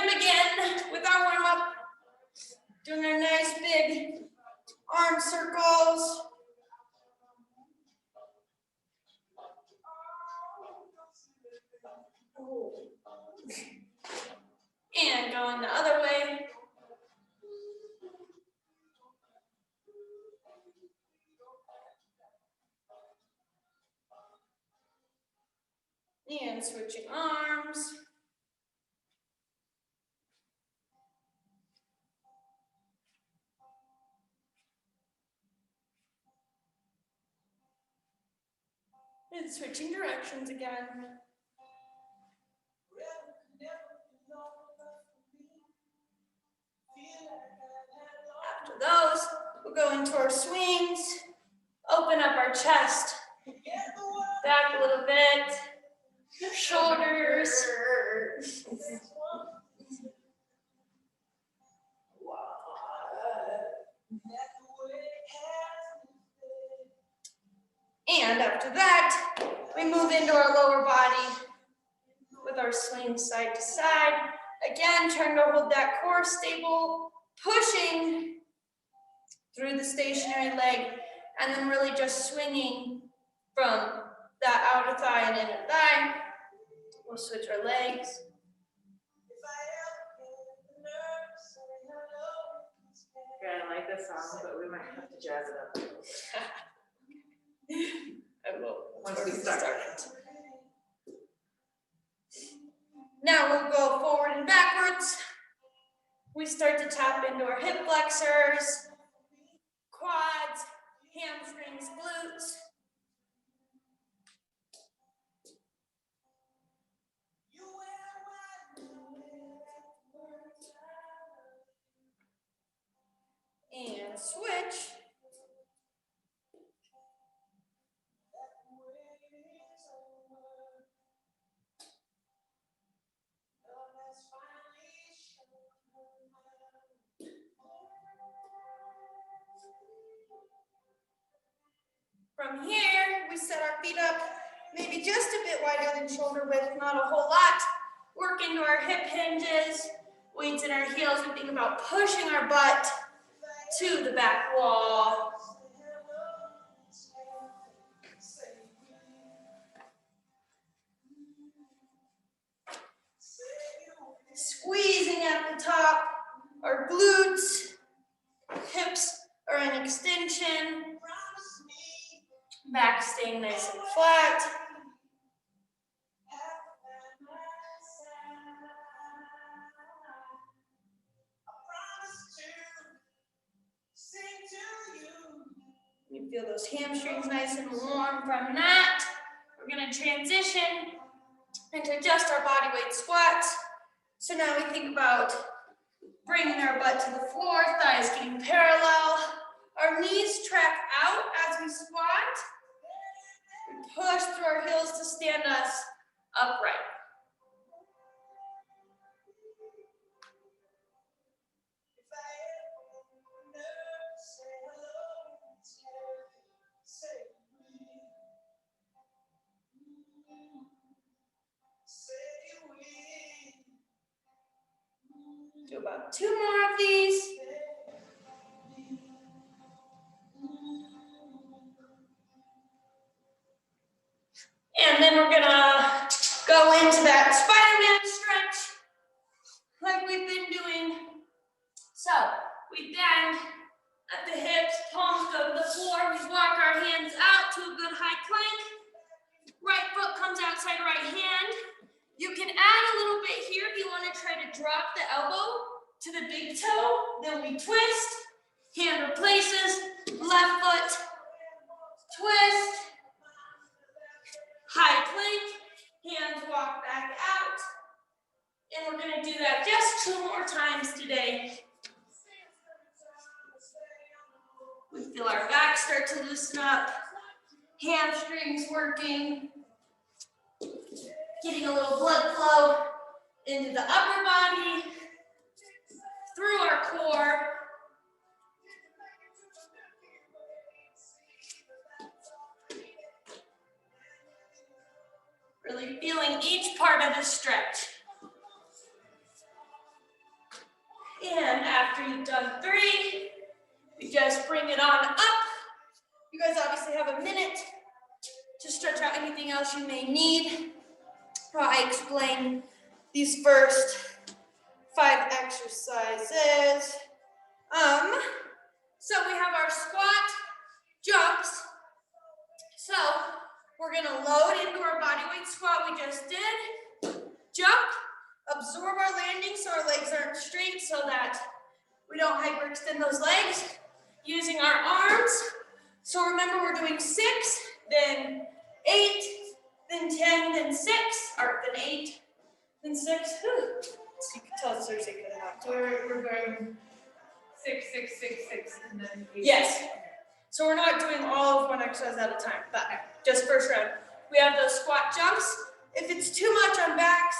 gonna begin with our warm-up. Doing our nice big arm circles. And going the other way. And switching arms. And switching directions again. After those, we'll go into our swings. Open up our chest. Back a little bit. Shoulders. And after that, we move into our lower body with our swing side to side. Again, trying to hold that core stable, pushing through the stationary leg, and then really just swinging from that outer thigh and inner thigh. We'll switch our legs. Yeah, I like this song, but we might have to jazz it up a little bit. I will. Once we start. Now we'll go forward and backwards. We start to tap into our hip flexors, quads, hamstrings, glutes. And switch. From here, we set our feet up maybe just a bit wider than shoulder width, not a whole lot. Work into our hip hinges, weights in our heels, and think about pushing our butt to the back wall. Squeezing at the top, our glutes, hips are in extension, back staying nice and flat. You feel those hamstrings nice and warm from that. We're going to transition into just our body weight squats. So now we think about bringing our butt to the floor, thighs getting parallel. Our knees track out as we squat. We push through our heels to stand us upright. Do about 2 more of these. And then we're gonna go into that Spider-Man stretch like we've been doing. So we bend at the hips, palms go to the floor. We walk our hands out to a good high plank. Right foot comes outside right hand. You can add a little bit here if you want to try to drop the elbow to the big toe. Then we twist, hand replaces, left foot, twist, high plank, hands walk back out. And we're going to do that just 2 more times today. We feel our back start to loosen up, hamstrings working. Getting a little blood flow into the upper body, through our core. Really feeling each part of the stretch. after you've done 3, you just bring it on up. You guys obviously have a minute to stretch out anything else you may need while I explain these first 5 exercises. So we have our squat jumps. So we're gonna load into our bodyweight squat we just did. Jump, absorb our landing so our legs aren't straight so that we don't hyperextend those legs. Using our arms. So remember we're doing 6, then 8, then 10, then 6, or then 8, then 6. Whew. So you can tell it's Thursday because of So we're going 6, 6, 6, 6, and then 8. Yes. So we're not doing all of one exercise at a time, but just first round. We have those squat jumps. If it's too much on backs,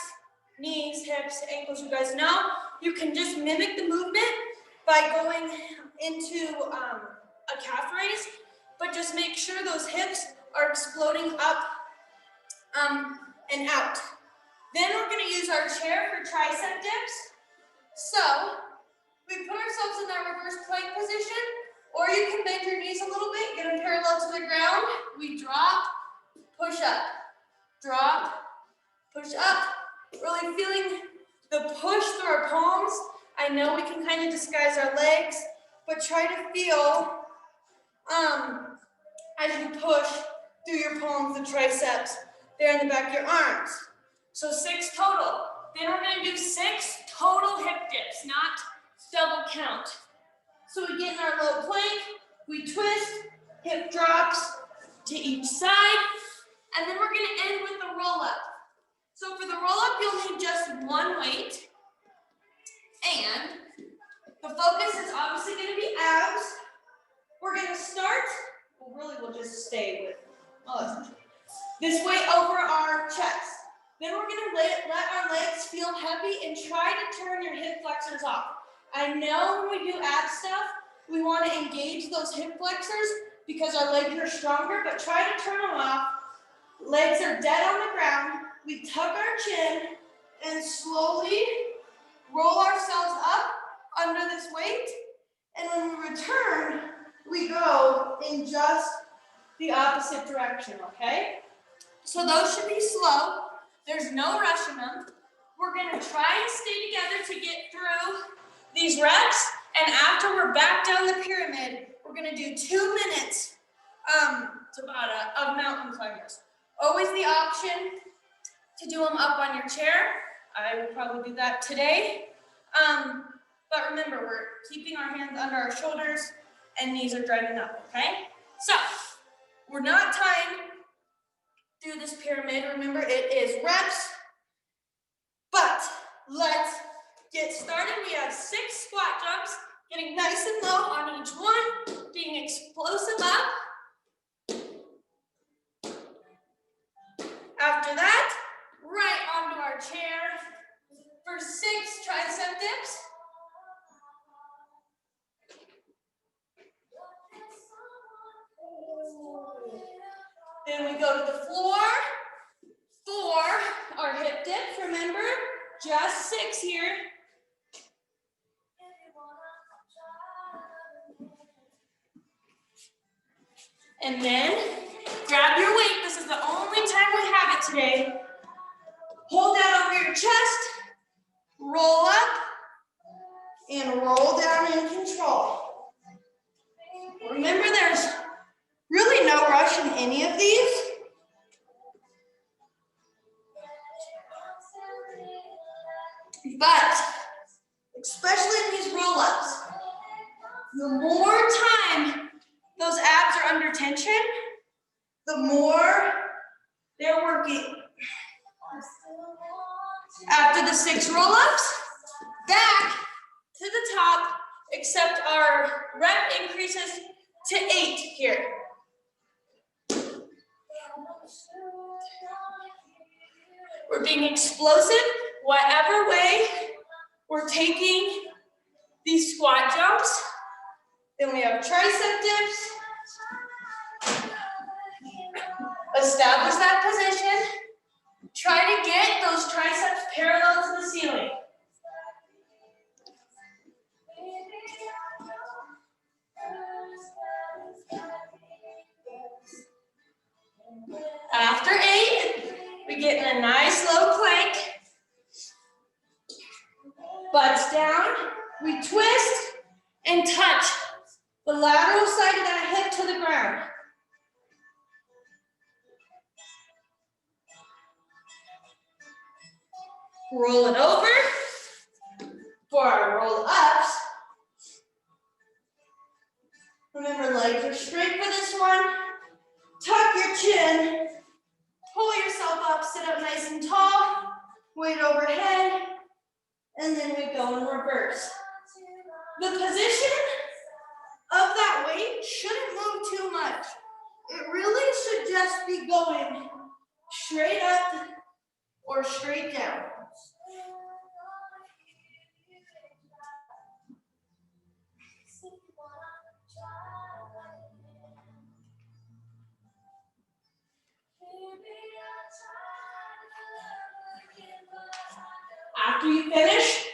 knees, hips, ankles, you guys know, you can just mimic the movement by going into a calf raise, but just make sure those hips are exploding up and out. Then we're gonna use our chair for tricep dips. So we put ourselves in that reverse plank position, or you can bend your knees a little bit, get them parallel to the ground. We drop, push up, drop, push up. Really feeling the push through our palms. I know we can kind of disguise our legs, but try to feel as you push through your palms, the triceps, there in the back of your arms. So 6 total. Then we're gonna do 6 total hip dips, not double count. So we get in our low plank, we twist, hip drops to each side, and then we're gonna end with the roll up. So for the roll up, you'll need just 1 weight, and the focus is obviously gonna be abs. We're gonna start, we'll just stay with this weight over our chest. Then we're gonna let our legs feel heavy and try to turn your hip flexors off. I know when we do ab stuff, we wanna engage those hip flexors because our legs are stronger, but try to turn them off. Legs are dead on the ground. We tuck our chin and slowly roll ourselves up under this weight. And when we return, we go in just the opposite direction, okay? So those should be slow. There's no rush in them. We're gonna try and stay together to get through these reps. And after we're back down the pyramid, we're gonna do 2 minutes Tabata of mountain climbers. Always the option to do them up on your chair. I will probably do that today. But remember, we're keeping our hands under our shoulders and knees are driving up, okay? So, we're not tying through this pyramid. Remember, it is reps. But let's get started. We have 6 squat jumps, getting nice and low on each one, being explosive up. After that, right onto our chair for 6 tricep dips. Then we go to the floor for our hip dips. Remember, just 6 here. And then grab your weight. This is the only time we have it today. Hold that over your chest, roll up, and roll down in control. Remember, there's really no rush in any of these. But, especially in these roll-ups, the more time those abs are under tension, the more they're working. After the 6 roll-ups, back to the top, except our rep increases to 8 here. We're being explosive, whatever way we're taking these squat jumps. Then we have tricep dips. Establish that position. Try to get those triceps parallel to the ceiling. nice low plank. Butts down. We twist and touch the lateral side of that hip to the ground. Roll it over for our roll ups. Remember, legs are straight for this one. Tuck your chin. Pull yourself up, sit up nice and tall. Weight overhead. And then we go in reverse. The position of that weight shouldn't move too much. It really should just be going straight up or straight down. After you finish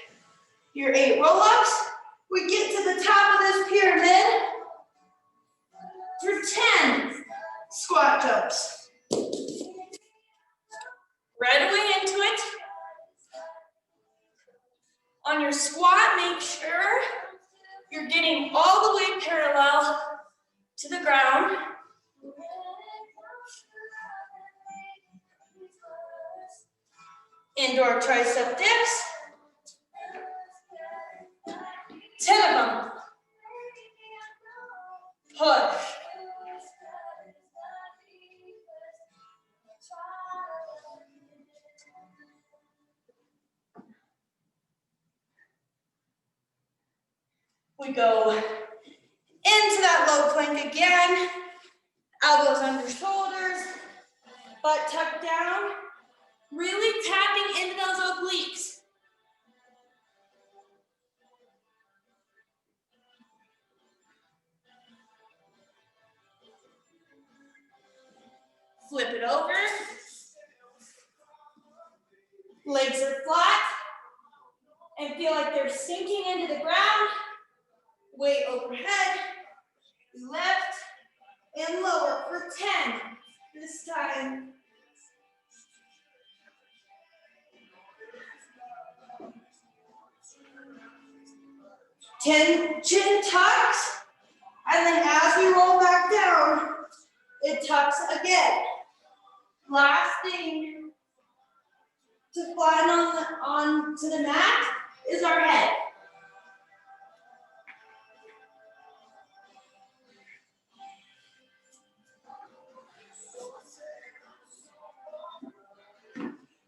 your 8 roll-ups, we get to the top of this pyramid for 10 squat jumps. Right away into it. On your squat, make sure you're getting all the way parallel to the ground. Indoor tricep dips. 10 of them. Push. We go into that low plank again. Elbows under shoulders, butt tucked down. Really tapping into those obliques. Flip it over. Legs are flat and feel like they're sinking into the ground. Weight overhead. Lift and lower for 10. This time. Chin tucks, and then as we roll back down, it tucks again. Last thing to flatten onto the mat is our head.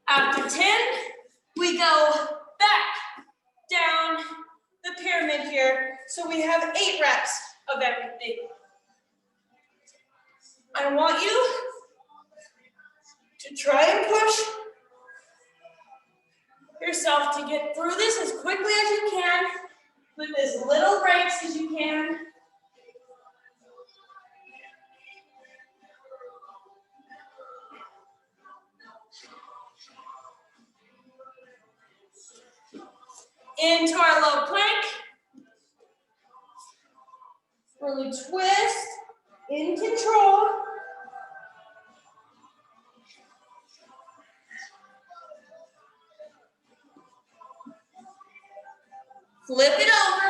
After 10, we go back down the pyramid here. So we have 8 reps of everything. I want you to try and push yourself to get through this as quickly as you can, with as little breaks as you can. Into our low plank. Really twist, in control. Flip it over.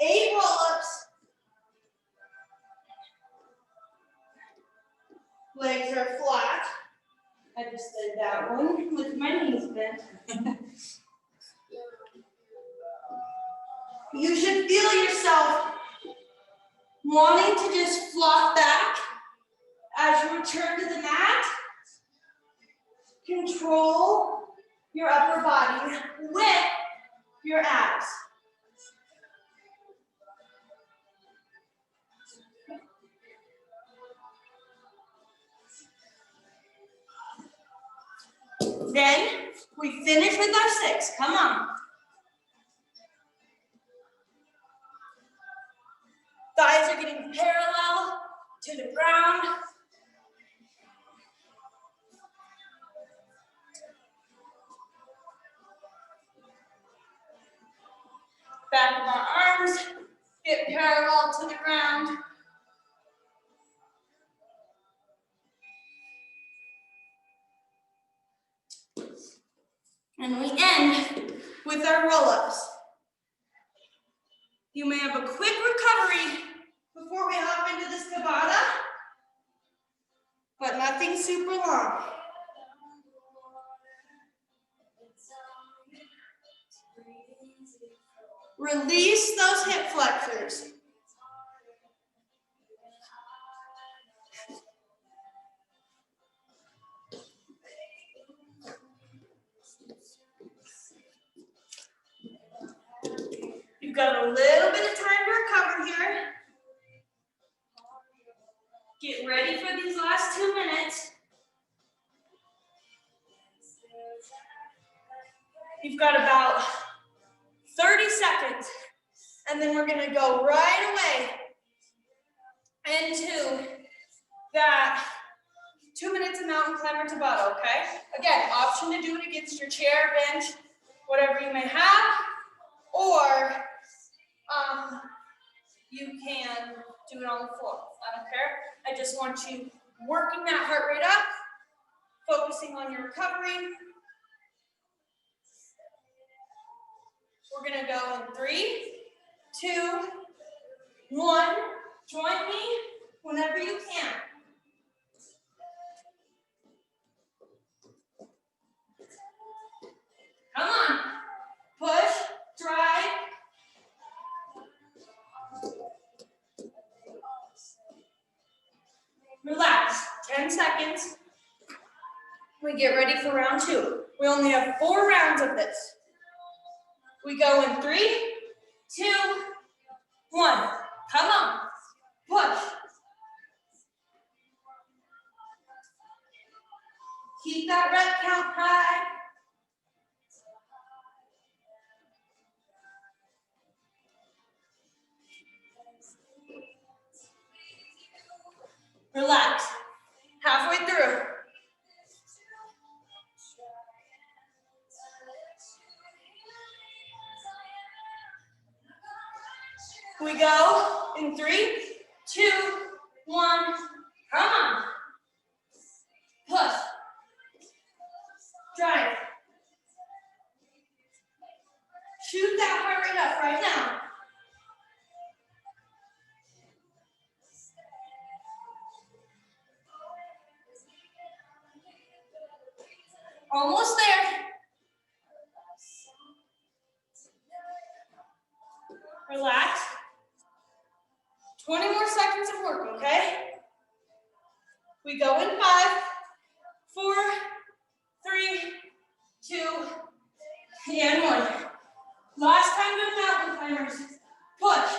8 roll-ups. Legs are flat. I just did that one with my knees bent. You should feel yourself wanting to just flop back as you return to the mat. Control your upper body with your abs. Then we finish with our 6. Come on. Thighs are getting parallel to the ground. Back of our arms get parallel to the ground. And we end with our roll-ups. You may have a quick recovery before we hop into this Tabata, but nothing super long. Release those hip flexors. You've got a little bit of time to recover here. Get ready for these last 2 minutes. You've got about 30 seconds, and then we're gonna go right away into that 2 minutes of mountain climber Tabata, okay? Again, option to do it against your chair, bench, whatever you may have, or you can do it on the floor. I don't care. I just want you working that heart rate up, focusing on your recovery. We're gonna go in 3, 2, 1. Join me whenever you can. Come on. Push, drive. Relax. 10 seconds. We get ready for round 2. We only have 4 rounds of this. We go in 3, 2, 1. Come on. Push. Keep that rep count high. Relax. Halfway through. We go in 3, 2, 1. Come on. Push. Drive. Shoot that heart rate up right now. Almost there. Relax. 20 more seconds of work, okay? We go in 5, 4, 3, 2, and 1. Last time doing mountain climbers. Push.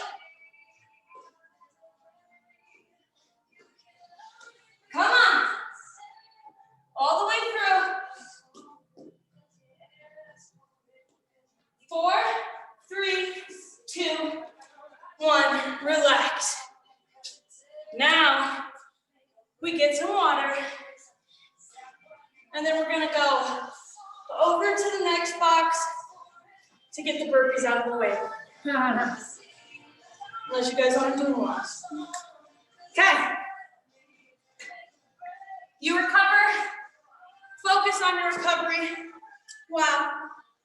Come on. All the way through. 4, 3, 2, 1. Relax. Now, we get some water. And then we're going to go over to the next box to get the burpees out of the way. Unless you guys want to do more. Okay. You recover. Focus on your recovery. Wow.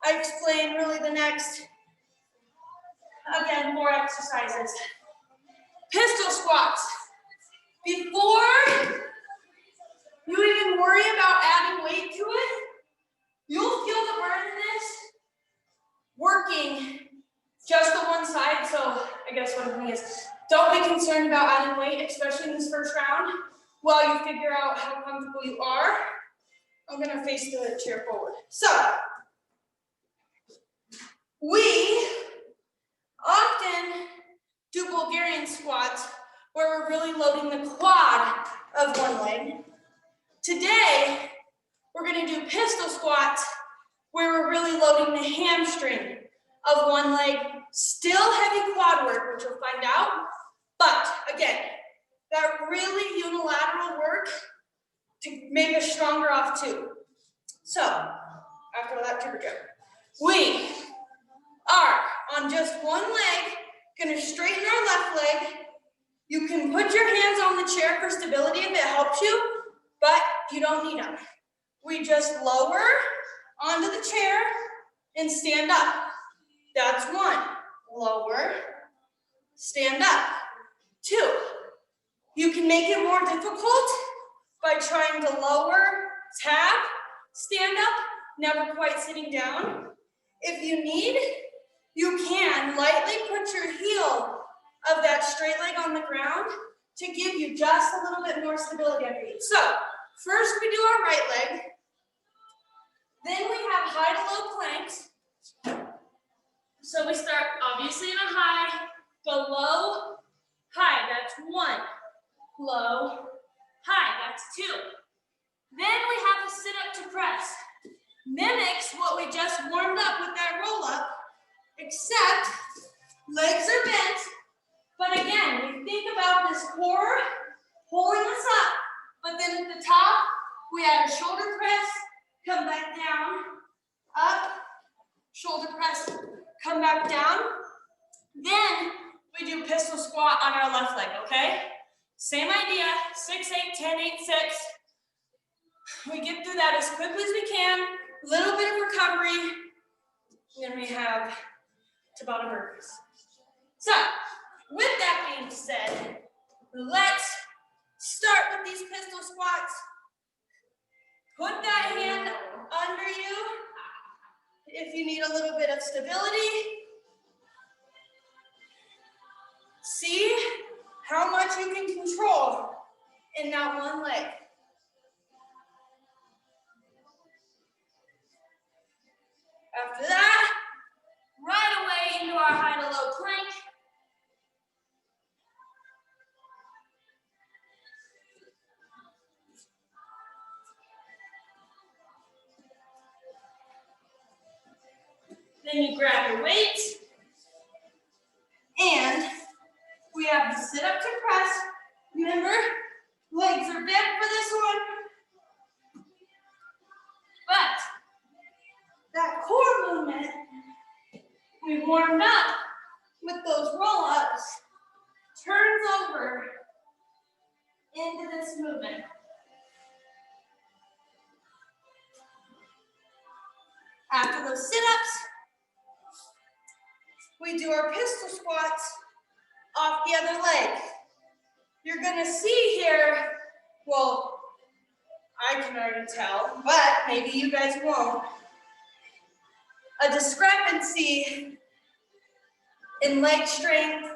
I explained really the next, again, 4 exercises. Pistol squats. Before you even worry about adding weight to it, you'll feel the burn in this working just the one side. So I guess what I'm saying is, don't be concerned about adding weight, especially in this first round. While you figure out how comfortable you are, I'm gonna face the chair forward. So, we often do Bulgarian squats where we're really loading the quad of one leg. Today, we're gonna do pistol squats where we're really loading the hamstring of one leg. Still heavy quad work, which we'll find out. But again, that really unilateral work to make us stronger off too. So, after that, here we go. We are on just one leg, gonna straighten our left leg. You can put your hands on the chair for stability if it helps you, but you don't need them. We just lower onto the chair, and stand up. That's 1. Lower, stand up. 2. You can make it more difficult by trying to lower, tap, stand up, never quite sitting down. If you need, you can lightly put your heel of that straight leg on the ground to give you just a little bit more stability underneath. So, first we do our right leg. Then we have high to low planks. So we start obviously in a high, go low, high, that's 1. Low, high, that's 2. Then we have a sit up to press. Mimics what we just warmed up with that roll up, except legs are bent. But again, we think about this core pulling us up, but then at the top, we add a shoulder press, come back down, up, shoulder press, come back down. Then we do pistol squat on our left leg, okay? Same idea, 6, 8, 10, 8, 6. We get through that as quickly as we can, a little bit of recovery, and then we have Tabata burpees. So, with that being said, let's start with these pistol squats. Put that hand under you if you need a little bit of stability. See how much you can control in that one leg. After that, right away into our high to low plank. Then you grab your weights, and we have the sit up to press. Remember, legs are bent for this one. But that core movement, we warmed up with those roll-ups, turns over into this movement. After those sit-ups, we do our pistol squats off the other leg. You're gonna see here, well, I can already tell, but maybe you guys won't, a discrepancy in leg strength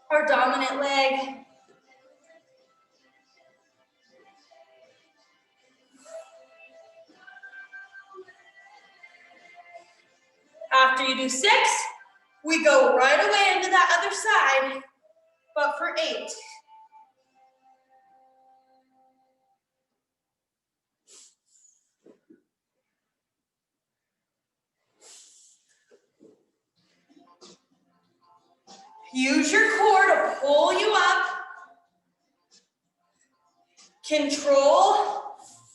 or dominant leg. After you do 6, we go right away into that other side, but for 8. Use your core to pull you up. Control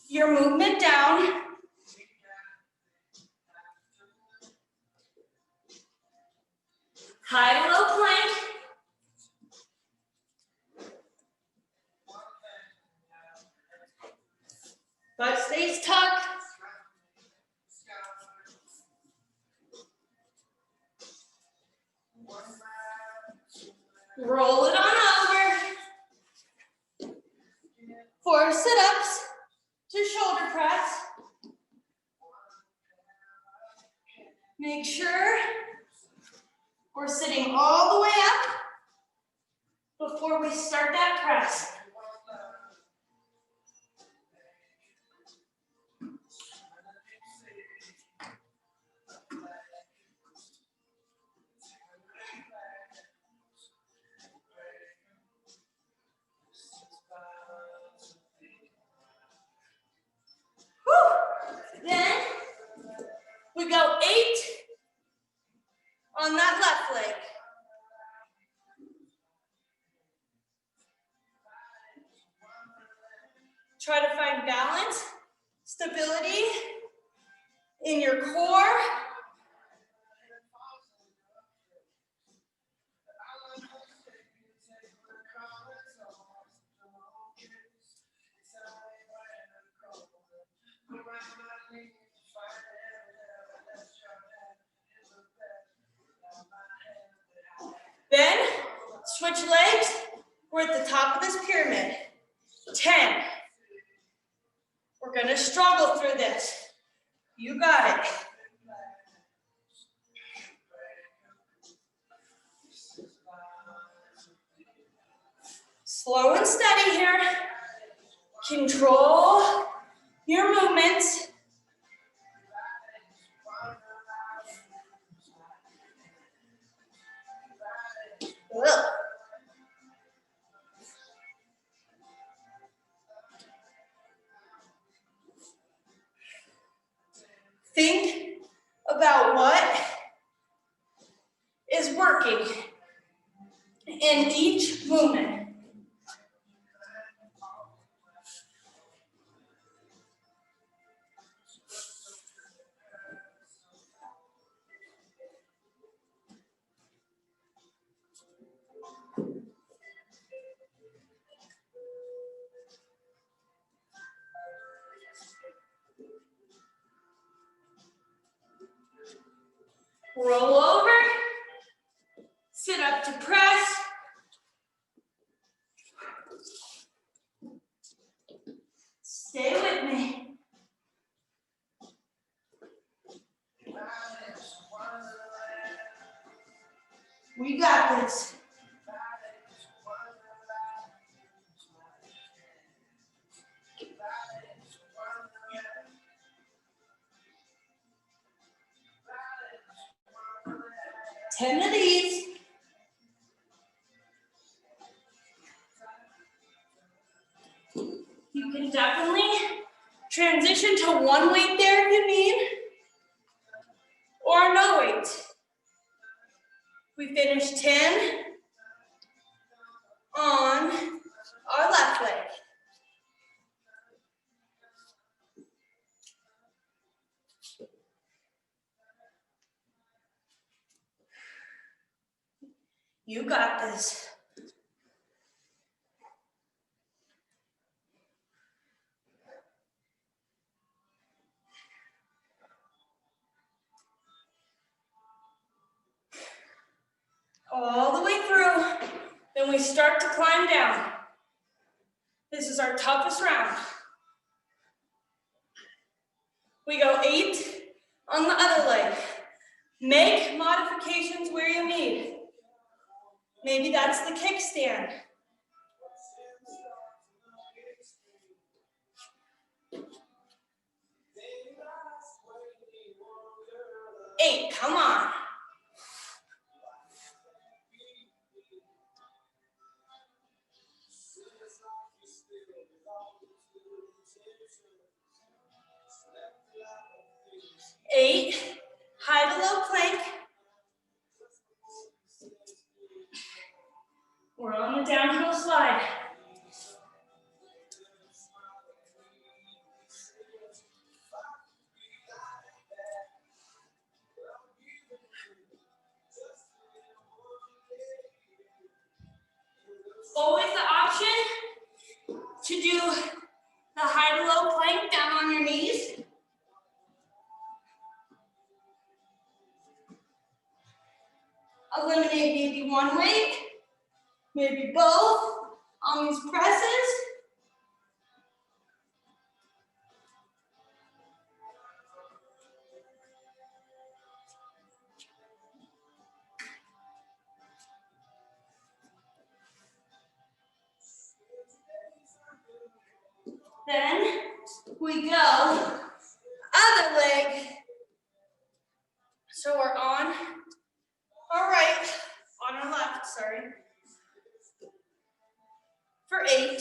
your movement down. High to low plank. Butt stays tucked. Roll it on over. 4 sit-ups to shoulder press. Make sure we're sitting all the way up before we start that press. Then we go 8 on that left leg. Try to find balance, stability in your core. switch legs. We're at the top of this pyramid. 10. We're gonna struggle through this. You got it. Slow and steady here. Control your movements. Ugh. Think about what is working in each movement. Roll over, sit up to press. Stay with me. We got this. Ten of these. You can definitely transition to one weight there if you need, or no weight. We finished 10 on our left leg. You got this. All the way through, then we start to climb down. This is our toughest round. We go 8 on the other leg. Make modifications where you need. Maybe that's the kickstand. 8, come on. Eight, high to low plank. We're on the downhill slide. Always the option to do the high to low plank down on your knees. Eliminate maybe one weight, maybe both on these presses. Then we go other leg. So we're on our right, on our left, sorry. For 8.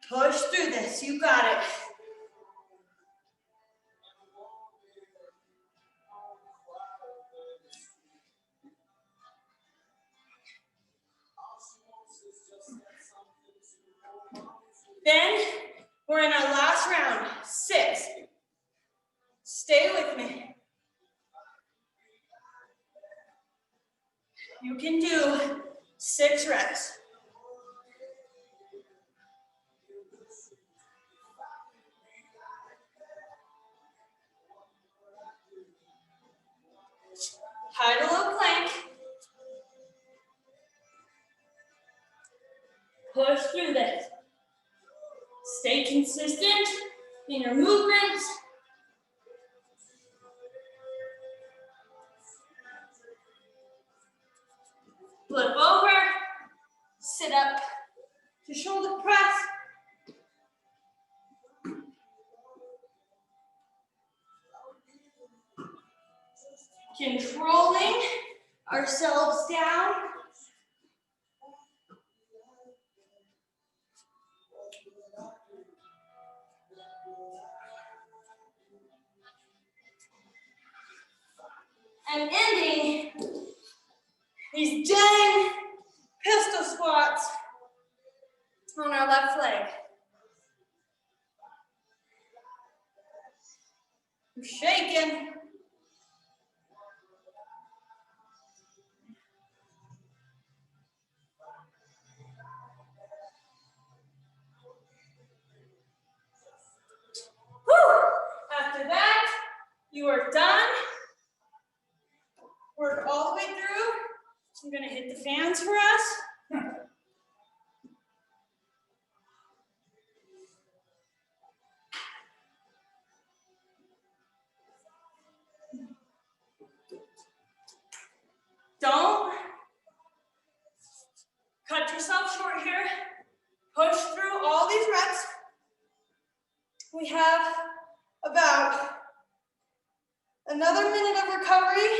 Push through this, you got it. Then we're in our last round, 6. Stay with me. You can do 6 reps. High to low plank. Stay consistent in your movements. Flip over, sit up to shoulder press. Controlling ourselves down. And ending these dang pistol squats on our left leg. We're shaking. Whew. After that, you are done. Work all the way through. I'm gonna hit the fans for us. Don't cut yourself short here. Push through all these reps. We have about another minute of recovery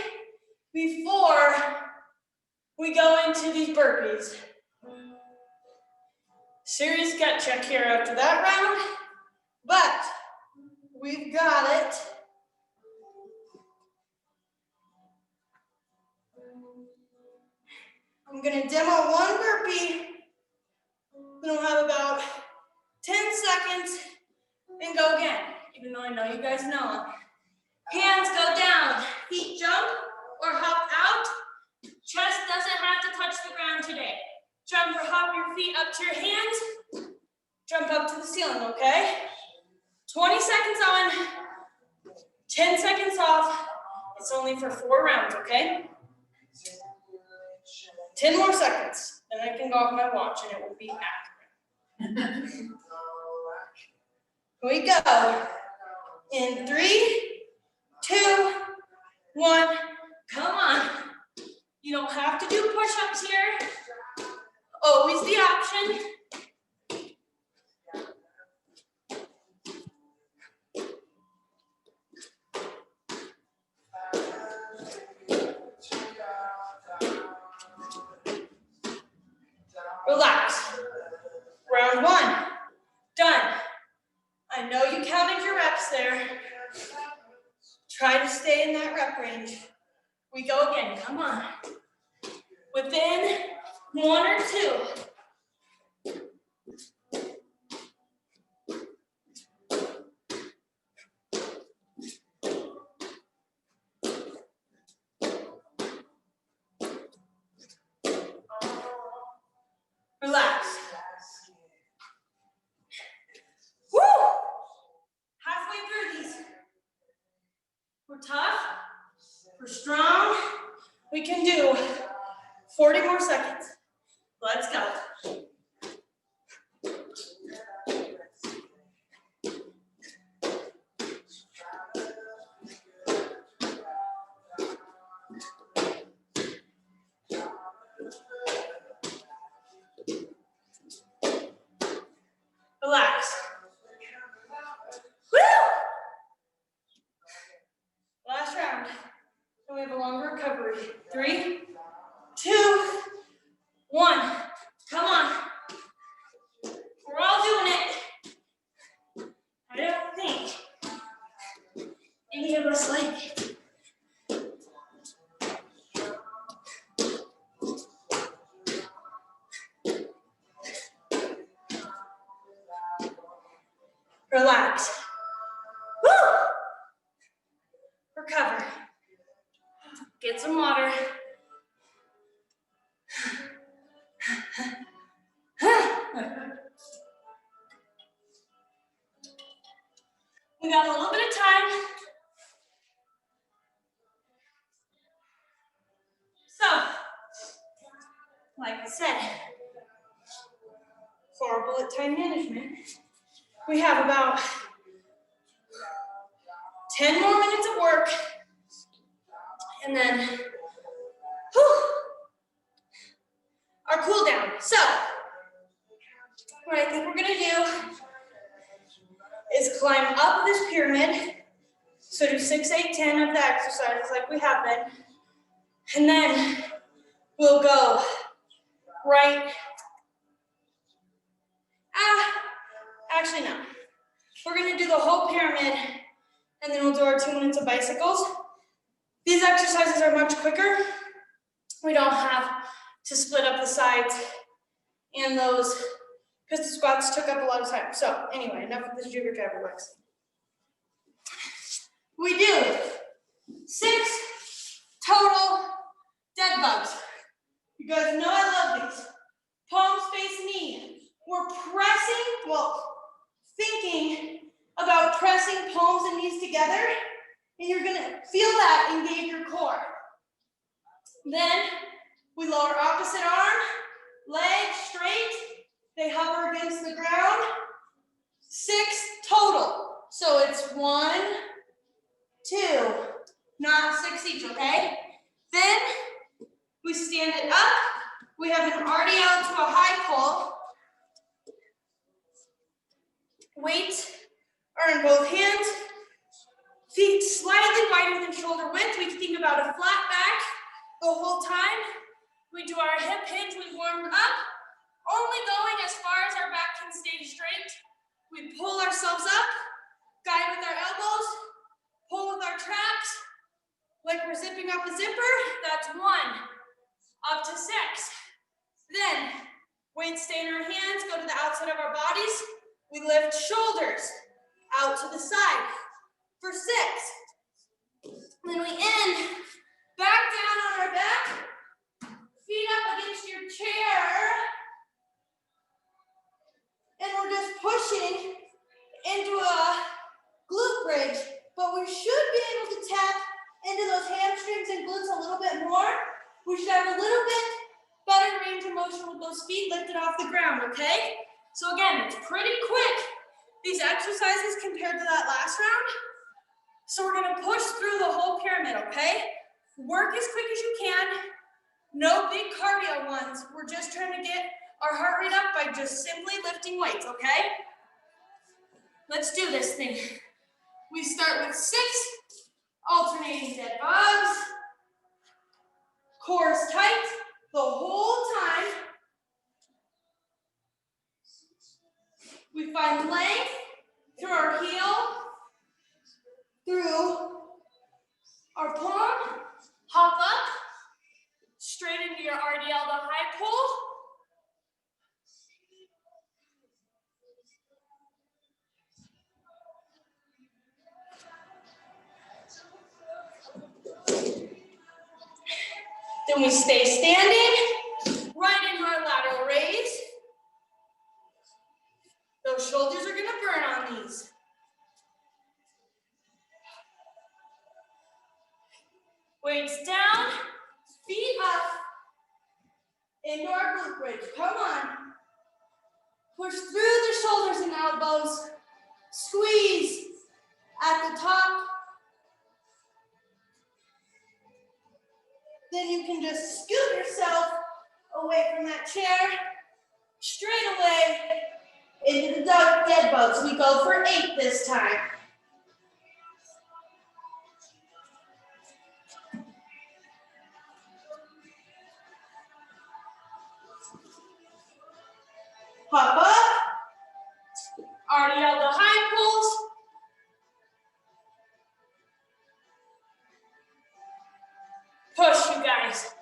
before we go into these burpees. Serious gut check here after that round, but we've got it. I'm gonna demo one burpee. Then we'll have about 10 seconds and go again, even though I know you guys know. Hands go down, feet jump or hop out. Chest doesn't have to touch the ground today. Jump or hop your feet up to your hands. Jump up to the ceiling, okay? 20 seconds on, 10 seconds off. It's only for 4 rounds, okay? 10 more seconds, then I can go off my watch and it will be accurate. Here we go. In 3, 2, 1. Come on. You don't have to do push-ups here. Always the option. Relax. Round 1. Done. I know you counted your reps there. Try to stay in that rep range. We go again, come on. Within 1 or 2. Relax. Woo! Halfway through these. We're tough, we're strong. We can do 40 more seconds. Let's go. Relax. Woo! Last round. And we have a longer recovery. 3, 2, 1. Come on. We're all doing it. I don't think any of us like it. Relax. Woo! Recover. Get some water. We got a little bit of time. So, like I said, for our bullet time management, We have about 10 more minutes of work, and then our cool down. So, what I think we're gonna do is climb up this pyramid. So do 6, 8, 10 of the exercises like we have been. And then we'll go right. Actually no. We're gonna do the whole pyramid and then we'll do our 2 minutes of bicycles. These exercises are much quicker. We don't have to split up the sides and those because the squats took up a lot of time. So anyway, enough of this jigger jabber legs. We do 6 total dead bugs. You guys know I love these. Palms face knee. We're pressing, thinking about pressing palms and knees together, and you're gonna feel that engage your core. Then we lower opposite arm, leg straight. They hover against the ground. 6 total. So it's 1, 2, not 6 each, okay? Then we stand it up. We have an RDL to a high pull. Weights are in both hands. Feet slightly wider than shoulder width. We think about a flat back the whole time. We do our hip hinge. We warm up, only going as far as our back can stay straight. We pull ourselves up, guide with our elbows, pull with our traps, like we're zipping up a zipper. That's 1, up to 6. Then, weights stay in our hands, go to the outside of our bodies. We lift shoulders out to the side for 6. Then we end back down on our back, feet up against your chair. And we're just pushing into a glute bridge, but we should be able to tap into those hamstrings and glutes a little bit more. We should have a little bit better range of motion with those feet lifted off the ground, okay? So again, it's pretty quick, these exercises compared to that last round. So we're gonna push through the whole pyramid, okay? Work as quick as you can. No big cardio ones. We're just trying to get our heart rate up by just simply lifting weights, okay? Let's do this thing. We start with 6 alternating dead bugs. Core is tight the whole time. We find length through our heel, through our palm, hop up, straight into your RDL, the high pull. Then we stay standing, right into our lateral raise. Those shoulders are gonna burn on these. Weights down, feet up, into our glute bridge. Come on. Push through the shoulders and elbows. Squeeze at the top. Then you can just scoot yourself away from that chair, straight away into the dead bugs. We go for 8 this time. Hop up, RDL the high pulls. Push, you guys.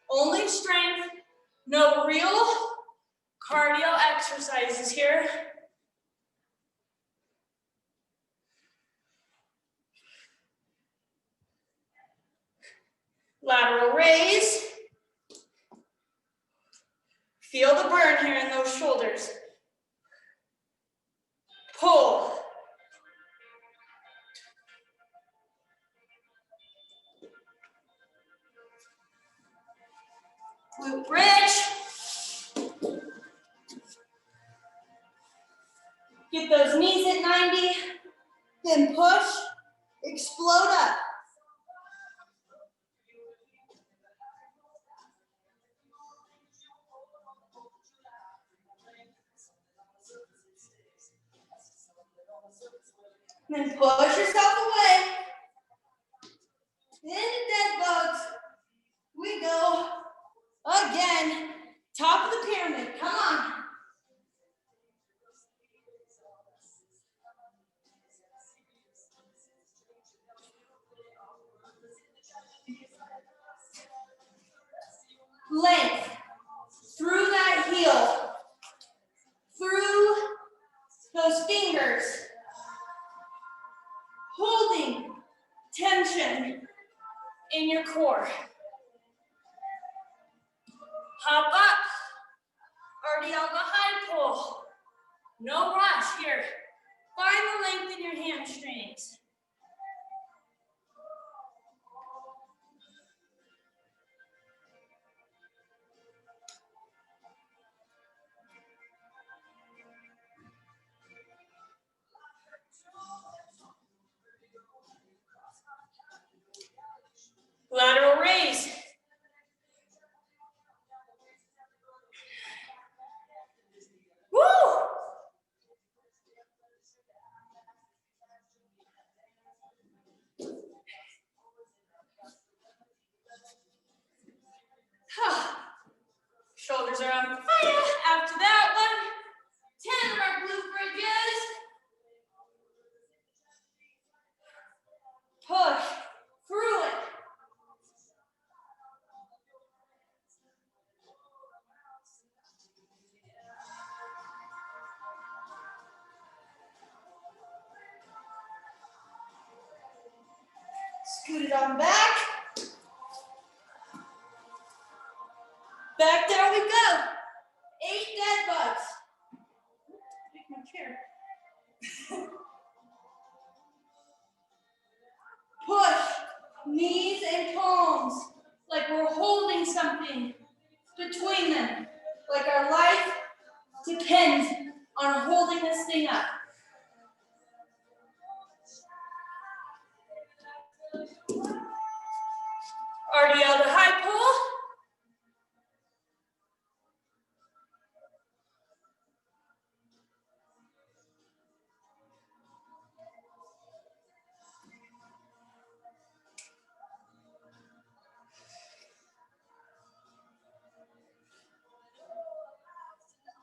Only strength, no real cardio exercises here. Lateral raise. Feel the burn here in those shoulders. Pull. Glute bridge. Get those knees at 90, then push, explode up. Then push yourself away. Into dead bugs. We go. Again. Top of the pyramid. Come on. Length. Through that heel. Through those fingers. Holding tension in your core. Hop up. Already on the high pull. No rush here. Find the length in your hamstrings. Lateral raise. Woo! Shoulders are on fire. After that one, 10 of our glute bridges. Push through it. Scoot it on back. Back there we go. 8 dead bugs. Take my chair. Push, knees and palms, like we're holding something between them, like our life depends on holding this thing up. RDL to high pull.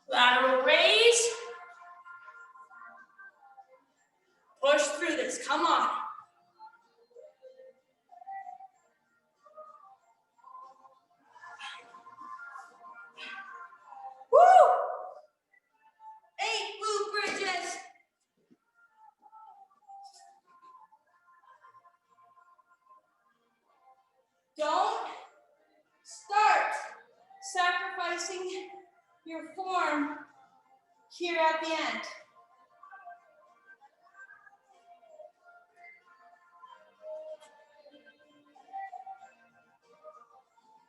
Lateral raise. Push through this, come on. Woo! 8 glute bridges. Don't start sacrificing your form here at the end.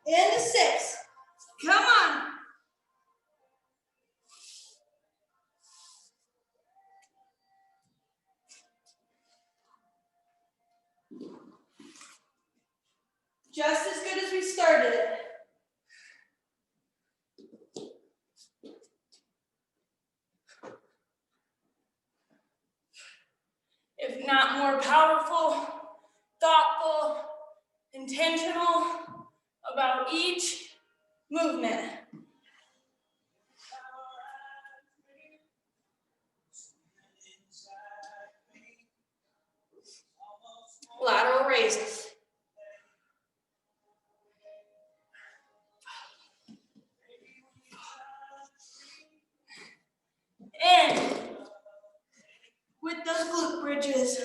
Into 6. Come on. Just as good as we started it. If not more powerful, thoughtful, intentional about each movement. Lateral raises. And with those glute bridges.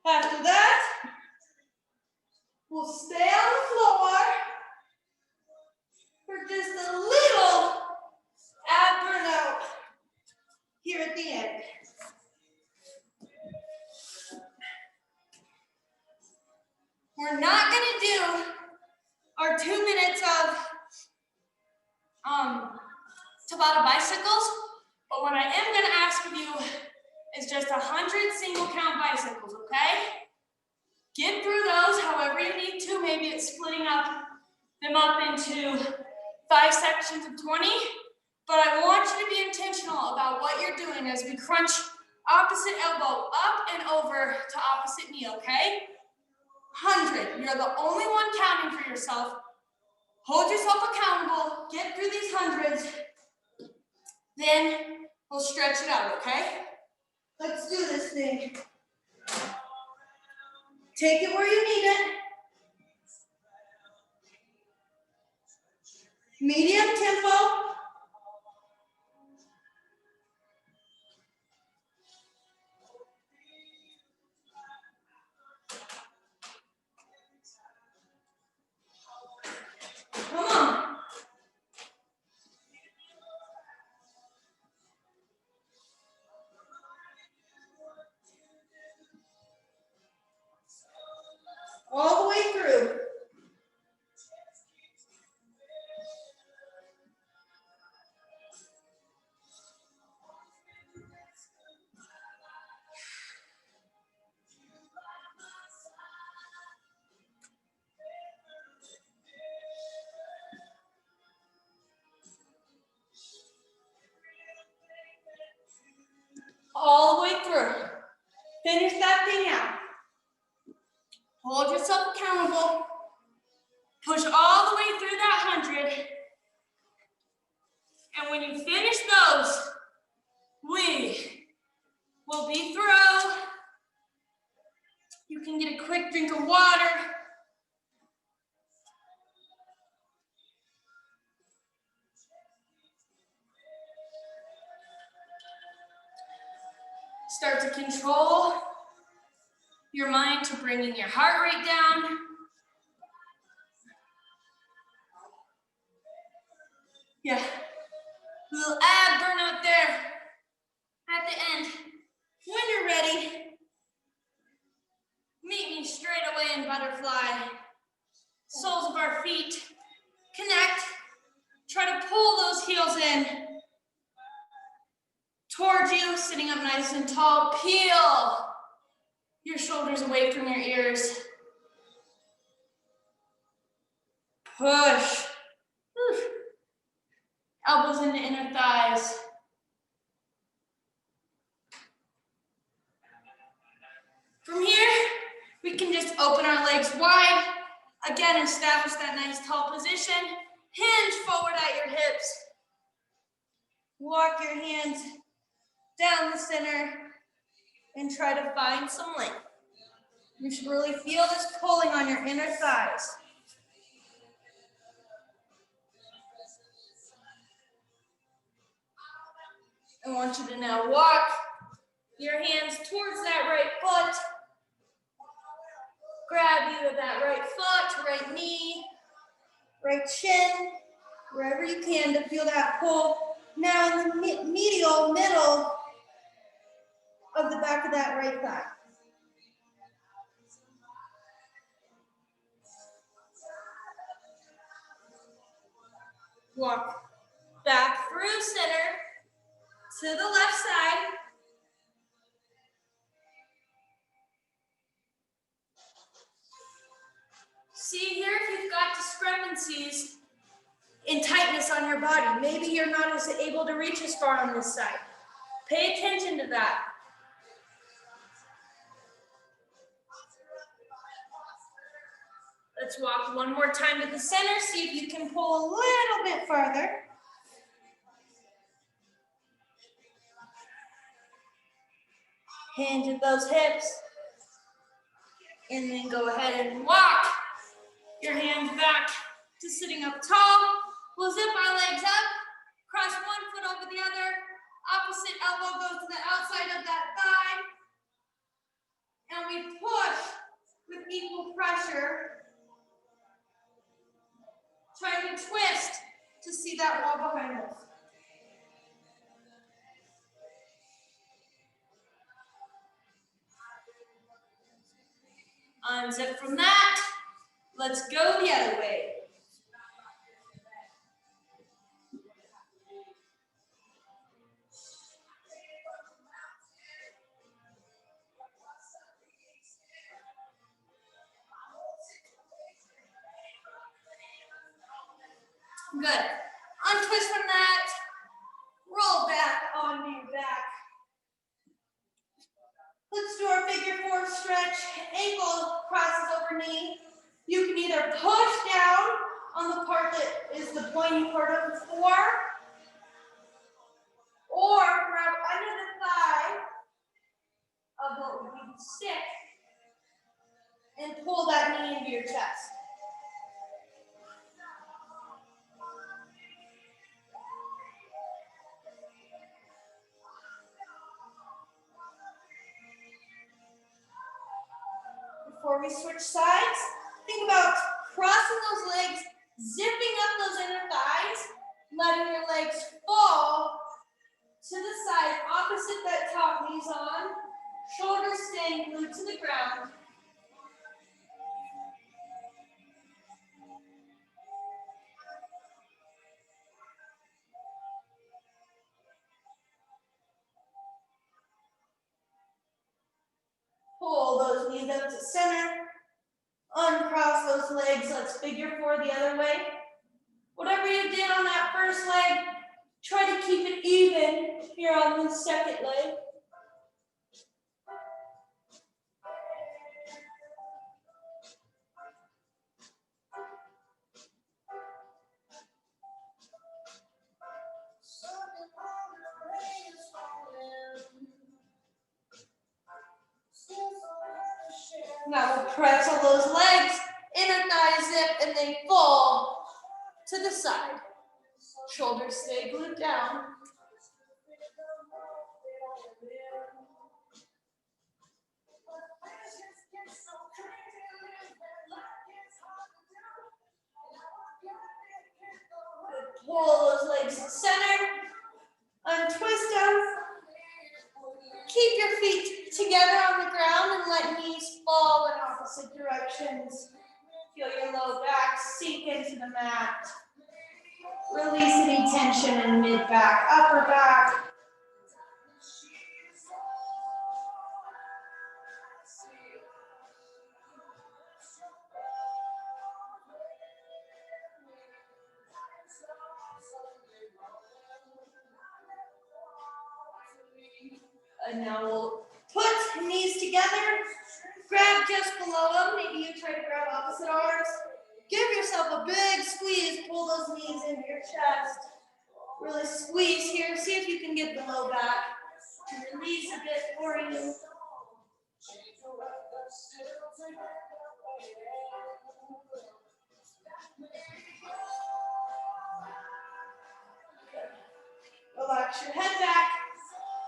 After that, we'll stay on the floor for just a little ab burnout here at the end. just 100 single count bicycles, okay? Get through those however you need to. Maybe it's splitting them up into 5 sections of 20. But I want you to be intentional about what you're doing as we crunch opposite elbow up and over to opposite knee, okay? 100, you're the only one counting for yourself. Hold yourself accountable, get through these hundreds, then we'll stretch it out, okay? Let's do this thing. Take it where you need it. Medium tempo. Come on. All the way through. All the way through. Finish that thing out. Hold yourself accountable. Push all the way through that 100. And when you finish those, we will be through. You can get a quick drink of water. Start to control your mind to bringing your heart rate down. Yeah, a little ab burnout there at the end. When you're ready, meet me straight away in butterfly. Soles of our feet connect. Try to pull those heels in towards you, sitting up nice and tall. Peel your shoulders away from your ears. Push. Whew. Elbows into inner thighs. From here, we can just open our legs wide. Again, establish that nice tall position. Hinge forward at your hips. Walk your hands down the center and try to find some length. You should really feel this pulling on your inner thighs. I want you to now walk your hands towards that right foot. Grab either that right foot, right knee, right shin, wherever you can to feel that pull. Now in the medial middle of the back of that right thigh. Walk back through center to the left side. See here if you've got discrepancies in tightness on your body. Maybe you're not as able to reach as far on this side. Pay attention to that. Let's walk one more time to the center. See if you can pull a little bit farther. Hinge at those hips. And then go ahead and walk your hands back to sitting up tall. We'll zip our legs up, cross one foot over the other. Opposite elbow goes to the outside of that thigh. And we push with equal pressure. Trying to twist to see that wall behind us. Unzip from that. Let's go the other way. Good. Untwist from that. Roll back onto your back. Let's do our figure four stretch. Ankle crosses over knee. You can either push down on the part that is the pointy part of the four, or grab under the thigh of what would be the stick and pull that knee into your chest. Before we switch sides, think about crossing those legs, zipping up those inner thighs, letting your legs fall to the side, opposite that top knee's on, shoulders staying glued to the ground. Pull those knees up to center. Uncross those legs. Let's figure four the other way. Whatever you did on that first leg, try to keep it even here on the second leg. Now we'll press all those legs, inner thigh zip, and they fall to the side. Shoulders stay glued down. Pull those legs to center. Untwist them. Keep your feet together on the ground and let knees fall in opposite directions. Feel your low back sink into the mat. Release any tension in mid back, upper back. And now we'll put knees together, grab just below them. Maybe you try to grab opposite arms. Give yourself a big squeeze, pull those knees into your chest. Really squeeze here, see if you can get the low back to release a bit for you. Relax your head back.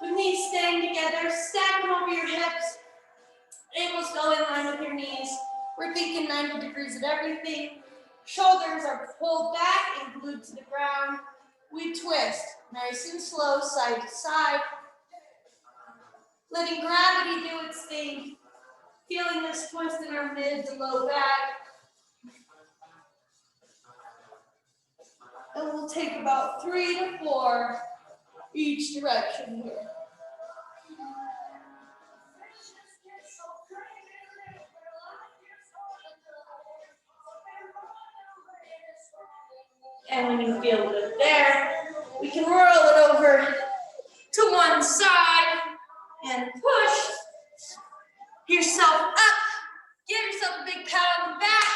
With knees staying together, stack them over your hips. Ankles go in line with your knees. We're thinking 90 degrees at everything. Shoulders are pulled back and glued to the ground. We twist, nice and slow, side to side. Letting gravity do its thing. Feeling this twist in our mid to low back. And we'll take about 3 to 4 each direction here. And when you feel good there, we can roll it over to one side and push yourself up. Give yourself a big pat on the back.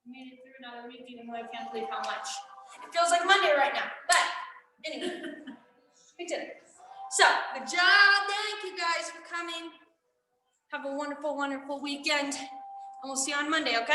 Made it through another week, even though I can't believe how much. It feels like Monday right now, but anyway, we did it. So, good job. Thank you guys for coming. Have a wonderful, wonderful weekend, and we'll see you on Monday, okay?